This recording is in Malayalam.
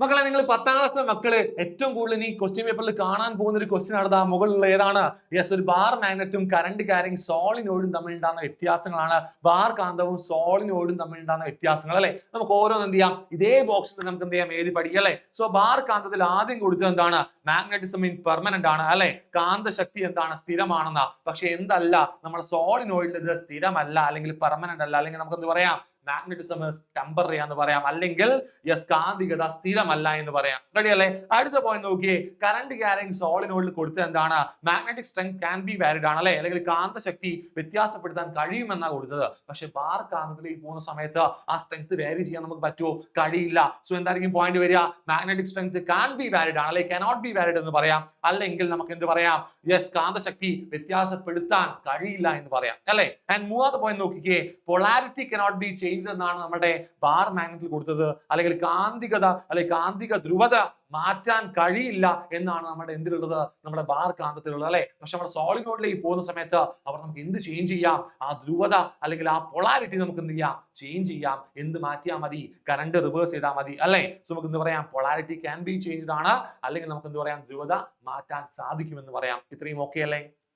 മക്കളെ, നിങ്ങൾ 10ാം ക്ലാസ്സിലെ മക്കള് ഏറ്റവും കൂടുതൽ ഈ ക്വസ്റ്റ്യൻ പേപ്പറിൽ കാണാൻ പോകുന്ന ഒരു ക്വസ്റ്റ്യൻ ആണ് മുകളിലുള്ള ഏതാണ്? യെസ്, ഒരു ബാർ മാഗ്നറ്റും കറണ്ട് ക്യാരിങ് സോളിനോയിഡും തമ്മിൽ ഉണ്ടാകുന്ന വ്യത്യാസങ്ങളാണ്. ബാർ കാന്തവും സോളിനോയിഡും തമ്മിൽ ഉണ്ടാകുന്ന വ്യത്യാസങ്ങൾ അല്ലെ. നമുക്ക് ഓരോന്ന് എന്ത് ചെയ്യാം, ഇതേ ബോക്സിൽ നമുക്ക് എന്ത് ചെയ്യാം, എഴുതി പഠിക്കാം അല്ലെ. സോ ബാർ കാന്തത്തിൽ ആദ്യം കൊടുത്തത് എന്താണ്? മാഗ്നറ്റിസം ഇൻ പെർമനന്റ് ആണ് അല്ലെ. കാന്തശക്തി എന്താണ്? സ്ഥിരമാണെന്നാ. പക്ഷെ എന്തല്ല, നമ്മുടെ സോളിനോയിഡിൽ ഇത് സ്ഥിരമല്ല, അല്ലെങ്കിൽ പെർമനന്റ് അല്ല, അല്ലെങ്കിൽ നമുക്ക് എന്ത് പറയാം, മാഗ്നറ്റിസം ടെമ്പററി ആണെന്ന് പറയാം, അല്ലെങ്കിൽ യെസ് കാന്തികത സ്ഥിരമല്ല എന്ന് പറയാം. റെഡി അല്ലേ? അടുത്ത പോയിന്റ് നോക്കിയേ, കറണ്ട് ക്യാരിങ് സോളിനോയിഡിൽ കൊടുത്തത് എന്താണ്? Magnetic strength can be varied ആണ് അല്ലെ, അല്ലെങ്കിൽ കാന്തശക്തി വ്യത്യാസപ്പെടുത്താൻ കഴിയുമെന്നാണ് കൊടുത്തത്. പക്ഷെ ബാർ കാന്തത്തിലേക്ക് പോകുന്ന സമയത്ത് ആ സ്ട്രെങ്ത് വാരി ചെയ്യാൻ നമുക്ക് പറ്റുമോ? കഴിയില്ല. സോ എന്തായിരിക്കും പോയിന്റ് വരിക? Magnetic strength can be varied ആണ് അല്ലെ, കനോട്ട് ബി വാരിഡ് എന്ന് പറയാം, അല്ലെങ്കിൽ നമുക്ക് എന്ത് പറയാം, യെസ് കാന്തശക്തി വ്യത്യാസപ്പെടുത്താൻ കഴിയില്ല എന്ന് പറയാം അല്ലെ. ആൻഡ് മൂന്നാമത്തെ പോയിന്റ് നോക്കിക്കേ, പൊളാരിറ്റി കനോട്ട് ബി ചേഞ്ച് എന്നാണ് നമ്മുടെ ബാർ മാഗ്നറ്റിൽ കൊടുത്തത്, അല്ലെങ്കിൽ കാന്തികത അല്ലെങ്കിൽ കാന്തിക ധ്രുവത മാറ്റാൻ കഴിയില്ല എന്നാണ് നമ്മുടെ എന്തിലുള്ളത്, നമ്മുടെ ബാർ കാന്തത്തിലുള്ളത് അല്ലെ. പക്ഷെ നമ്മുടെ സോളിനോയിഡിലേക്ക് പോകുന്ന സമയത്ത് അവർ നമുക്ക് എന്ത് ചേഞ്ച് ചെയ്യാം? ആ ധ്രുവത അല്ലെങ്കിൽ ആ പൊളാരിറ്റി നമുക്ക് എന്ത് ചെയ്യാം? ചേഞ്ച് ചെയ്യാം. എന്ത് മാറ്റിയാൽ മതി? കറണ്ട് റിവേഴ്സ് ചെയ്താൽ മതി അല്ലെ. സോ നമുക്ക് എന്ത് പറയാം? പൊളാരിറ്റി ക്യാൻ ബി ചേഞ്ച്ഡ് ആണ്, അല്ലെങ്കിൽ നമുക്ക് എന്ത് പറയാം? ധ്രുവത മാറ്റാൻ സാധിക്കുമെന്ന് പറയാം. ഇത്രയും ഓക്കെ അല്ലേ?